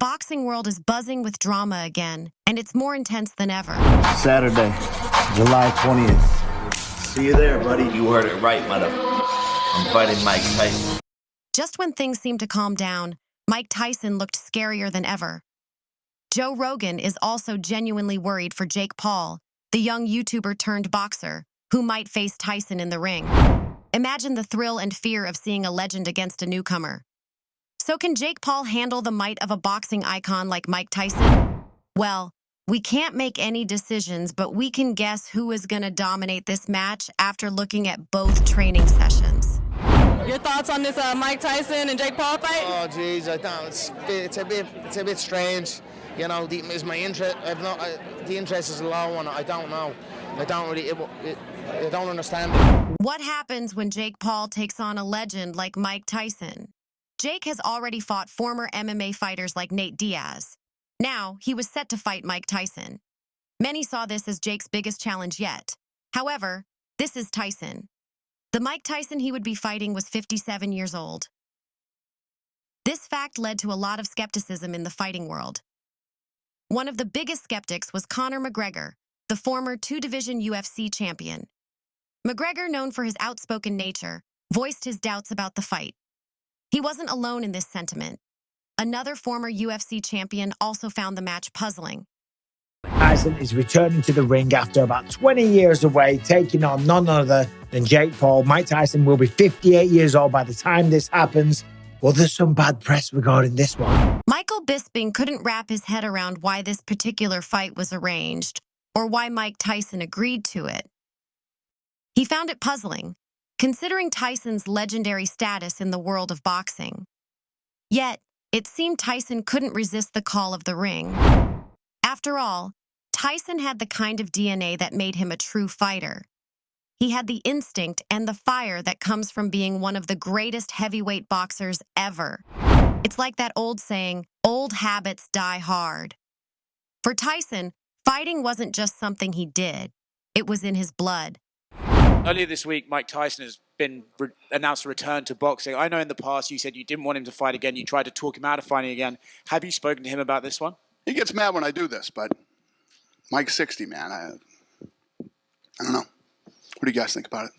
boxing world is buzzing with drama again, and it's more intense than ever. Saturday, July 20th. See you there, buddy. You heard it right, mother. I'm fighting Mike Tyson. Just when things seemed to calm down, Mike Tyson looked scarier than ever. Joe Rogan is also genuinely worried for Jake Paul, the young YouTuber turned boxer, who might face Tyson in the ring. Imagine the thrill and fear of seeing a legend against a newcomer. So can Jake Paul handle the might of a boxing icon like Mike Tyson? Well, we can't make any decisions, but we can guess who is going to dominate this match after looking at both training sessions. Your thoughts on this Mike Tyson and Jake Paul fight? Oh, geez, I don't. It's a bit strange. You know, is my interest? The interest is low, and I don't know. I don't really. I don't understand it. What happens when Jake Paul takes on a legend like Mike Tyson? Jake has already fought former MMA fighters like Nate Diaz. Now, he was set to fight Mike Tyson. Many saw this as Jake's biggest challenge yet. However, this is Tyson. The Mike Tyson he would be fighting was 57 years old. This fact led to a lot of skepticism in the fighting world. One of the biggest skeptics was Conor McGregor, the former two-division UFC champion. McGregor, known for his outspoken nature, voiced his doubts about the fight. He wasn't alone in this sentiment. Another former UFC champion also found the match puzzling. Tyson is returning to the ring after about 20 years away, taking on none other than Jake Paul. Mike Tyson will be 58 years old by the time this happens. Well, there's some bad press regarding this one. Michael Bisping couldn't wrap his head around why this particular fight was arranged, or why Mike Tyson agreed to it. He found it puzzling, considering Tyson's legendary status in the world of boxing. Yet, it seemed Tyson couldn't resist the call of the ring. After all, Tyson had the kind of DNA that made him a true fighter. He had the instinct and the fire that comes from being one of the greatest heavyweight boxers ever. It's like that old saying, old habits die hard. For Tyson, fighting wasn't just something he did. It was in his blood. Earlier this week, Mike Tyson has been announced a return to boxing. I know in the past you said you didn't want him to fight again. You tried to talk him out of fighting again. Have you spoken to him about this one? He gets mad when I do this, but Mike's 60, man. I don't know. What do you guys think about it?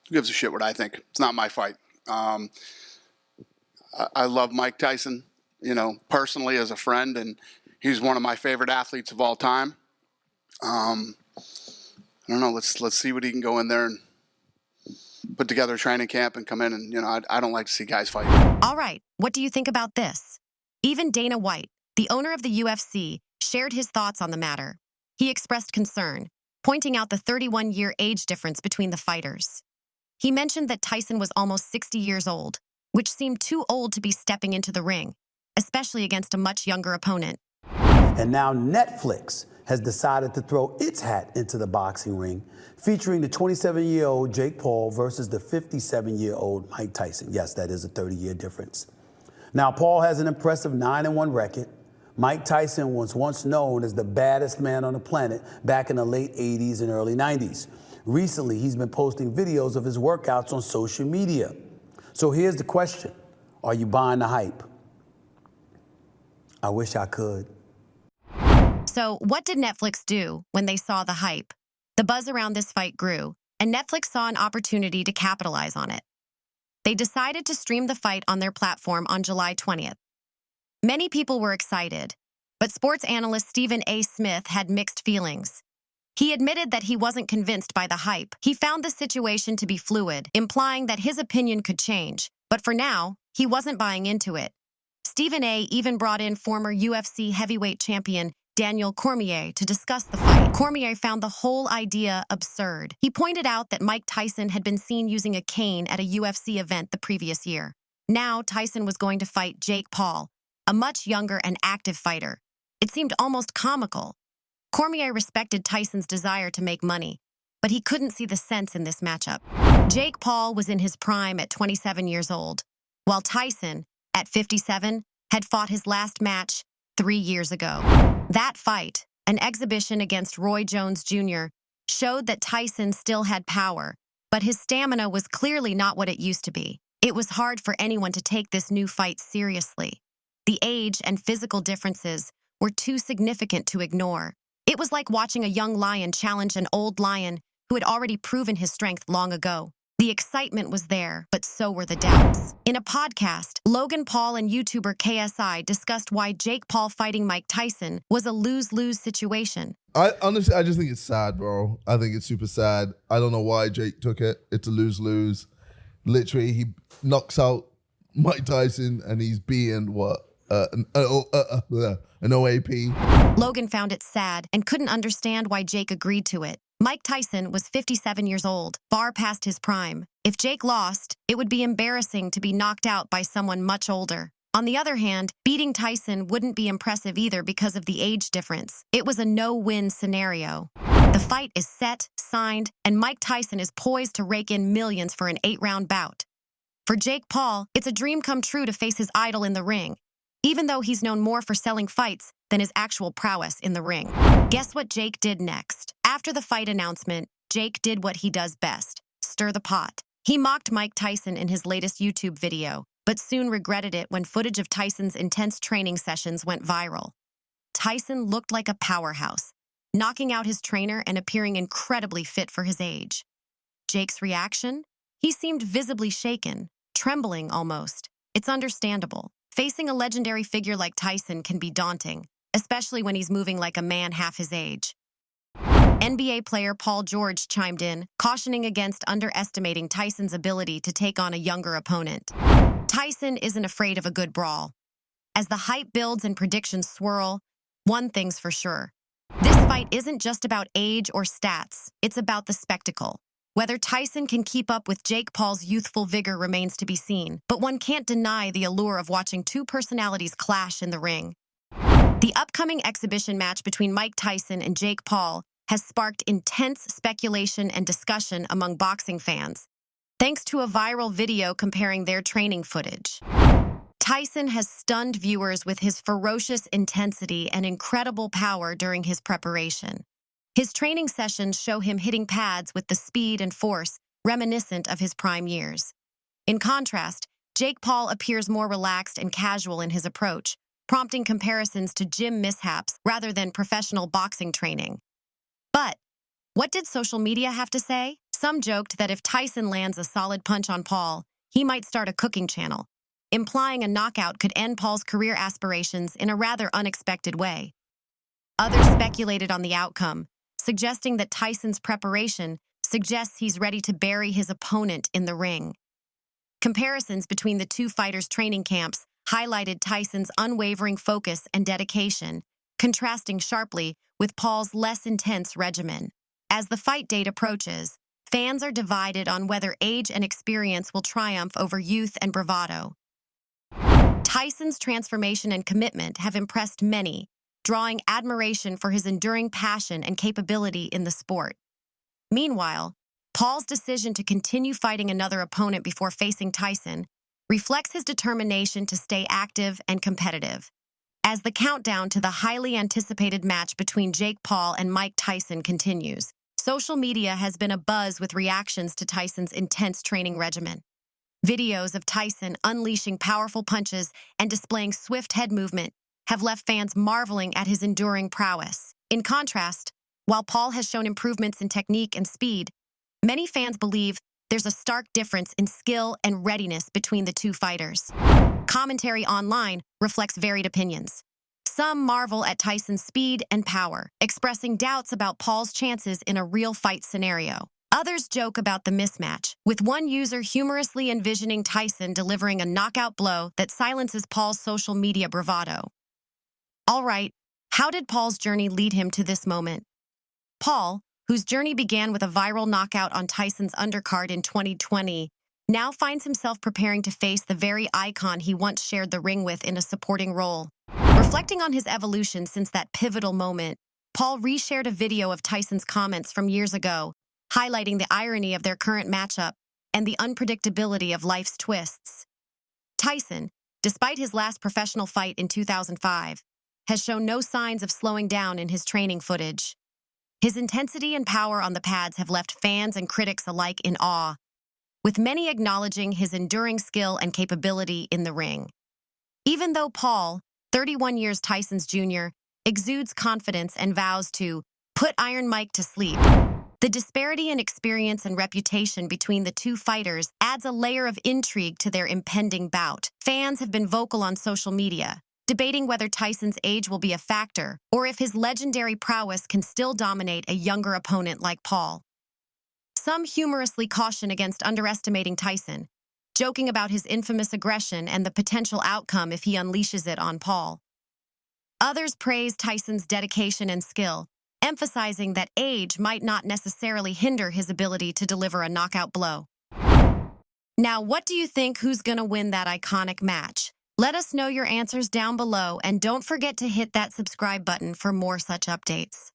Who gives a shit what I think? It's not my fight. I love Mike Tyson, personally as a friend, and he's one of my favorite athletes of all time. I don't know. Let's see what he can go in there and put together a training camp and come in and, I don't like to see guys fight. All right, what do you think about this? Even Dana White, the owner of the UFC, shared his thoughts on the matter. He expressed concern, pointing out the 31-year age difference between the fighters. He mentioned that Tyson was almost 60 years old, which seemed too old to be stepping into the ring, especially against a much younger opponent. And now Netflix has decided to throw its hat into the boxing ring, featuring the 27-year-old Jake Paul versus the 57-year-old Mike Tyson. Yes, that is a 30-year difference. Now, Paul has an impressive 9-1 record. Mike Tyson was once known as the baddest man on the planet back in the late 80s and early 90s. Recently, he's been posting videos of his workouts on social media. So here's the question. Are you buying the hype? I wish I could. So what did Netflix do when they saw the hype? The buzz around this fight grew, and Netflix saw an opportunity to capitalize on it. They decided to stream the fight on their platform on July 20th. Many people were excited, but sports analyst Stephen A. Smith had mixed feelings. He admitted that he wasn't convinced by the hype. He found the situation to be fluid, implying that his opinion could change. But for now, he wasn't buying into it. Stephen A. even brought in former UFC heavyweight champion Daniel Cormier to discuss the fight. Cormier found the whole idea absurd. He pointed out that Mike Tyson had been seen using a cane at a UFC event the previous year. Now Tyson was going to fight Jake Paul, a much younger and active fighter. It seemed almost comical. Cormier respected Tyson's desire to make money, but he couldn't see the sense in this matchup. Jake Paul was in his prime at 27 years old, while Tyson, at 57, had fought his last match 3 years ago. That fight, an exhibition against Roy Jones Jr., showed that Tyson still had power, but his stamina was clearly not what it used to be. It was hard for anyone to take this new fight seriously. The age and physical differences were too significant to ignore. It was like watching a young lion challenge an old lion who had already proven his strength long ago. The excitement was there, but so were the doubts. In a podcast, Logan Paul and YouTuber KSI discussed why Jake Paul fighting Mike Tyson was a lose-lose situation. I honestly just think it's sad, bro. I think it's super sad. I don't know why Jake took it. It's a lose-lose. Literally, he knocks out Mike Tyson and he's being what? An OAP. Logan found it sad and couldn't understand why Jake agreed to it. Mike Tyson was 57 years old, far past his prime. If Jake lost, it would be embarrassing to be knocked out by someone much older. On the other hand, beating Tyson wouldn't be impressive either because of the age difference. It was a no-win scenario. The fight is set, signed, and Mike Tyson is poised to rake in millions for an 8-round bout. For Jake Paul, it's a dream come true to face his idol in the ring, even though he's known more for selling fights than his actual prowess in the ring. Guess what Jake did next? After the fight announcement, Jake did what he does best: stir the pot. He mocked Mike Tyson in his latest YouTube video, but soon regretted it when footage of Tyson's intense training sessions went viral. Tyson looked like a powerhouse, knocking out his trainer and appearing incredibly fit for his age. Jake's reaction? He seemed visibly shaken, trembling almost. It's understandable. Facing a legendary figure like Tyson can be daunting, especially when he's moving like a man half his age. NBA player Paul George chimed in, cautioning against underestimating Tyson's ability to take on a younger opponent. Tyson isn't afraid of a good brawl. As the hype builds and predictions swirl, one thing's for sure: this fight isn't just about age or stats, it's about the spectacle. Whether Tyson can keep up with Jake Paul's youthful vigor remains to be seen, but one can't deny the allure of watching two personalities clash in the ring. The upcoming exhibition match between Mike Tyson and Jake Paul has sparked intense speculation and discussion among boxing fans, thanks to a viral video comparing their training footage. Tyson has stunned viewers with his ferocious intensity and incredible power during his preparation. His training sessions show him hitting pads with the speed and force reminiscent of his prime years. In contrast, Jake Paul appears more relaxed and casual in his approach, prompting comparisons to gym mishaps rather than professional boxing training. But what did social media have to say? Some joked that if Tyson lands a solid punch on Paul, he might start a cooking channel, implying a knockout could end Paul's career aspirations in a rather unexpected way. Others speculated on the outcome, suggesting that Tyson's preparation suggests he's ready to bury his opponent in the ring. Comparisons between the two fighters' training camps highlighted Tyson's unwavering focus and dedication, contrasting sharply with Paul's less intense regimen. As the fight date approaches, fans are divided on whether age and experience will triumph over youth and bravado. Tyson's transformation and commitment have impressed many, drawing admiration for his enduring passion and capability in the sport. Meanwhile, Paul's decision to continue fighting another opponent before facing Tyson reflects his determination to stay active and competitive. As the countdown to the highly anticipated match between Jake Paul and Mike Tyson continues, social media has been abuzz with reactions to Tyson's intense training regimen. Videos of Tyson unleashing powerful punches and displaying swift head movement have left fans marveling at his enduring prowess. In contrast, while Paul has shown improvements in technique and speed, many fans believe there's a stark difference in skill and readiness between the two fighters. Commentary online reflects varied opinions. Some marvel at Tyson's speed and power, expressing doubts about Paul's chances in a real fight scenario. Others joke about the mismatch, with one user humorously envisioning Tyson delivering a knockout blow that silences Paul's social media bravado. All right, how did Paul's journey lead him to this moment? Paul, whose journey began with a viral knockout on Tyson's undercard in 2020, now finds himself preparing to face the very icon he once shared the ring with in a supporting role. Reflecting on his evolution since that pivotal moment, Paul reshared a video of Tyson's comments from years ago, highlighting the irony of their current matchup and the unpredictability of life's twists. Tyson, despite his last professional fight in 2005, has shown no signs of slowing down in his training footage. His intensity and power on the pads have left fans and critics alike in awe, with many acknowledging his enduring skill and capability in the ring. Even though Paul, 31 years Tyson's junior, exudes confidence and vows to put Iron Mike to sleep, the disparity in experience and reputation between the two fighters adds a layer of intrigue to their impending bout. Fans have been vocal on social media, debating whether Tyson's age will be a factor or if his legendary prowess can still dominate a younger opponent like Paul. Some humorously caution against underestimating Tyson, joking about his infamous aggression and the potential outcome if he unleashes it on Paul. Others praise Tyson's dedication and skill, emphasizing that age might not necessarily hinder his ability to deliver a knockout blow. Now, what do you think? Who's going to win that iconic match? Let us know your answers down below, and don't forget to hit that subscribe button for more such updates.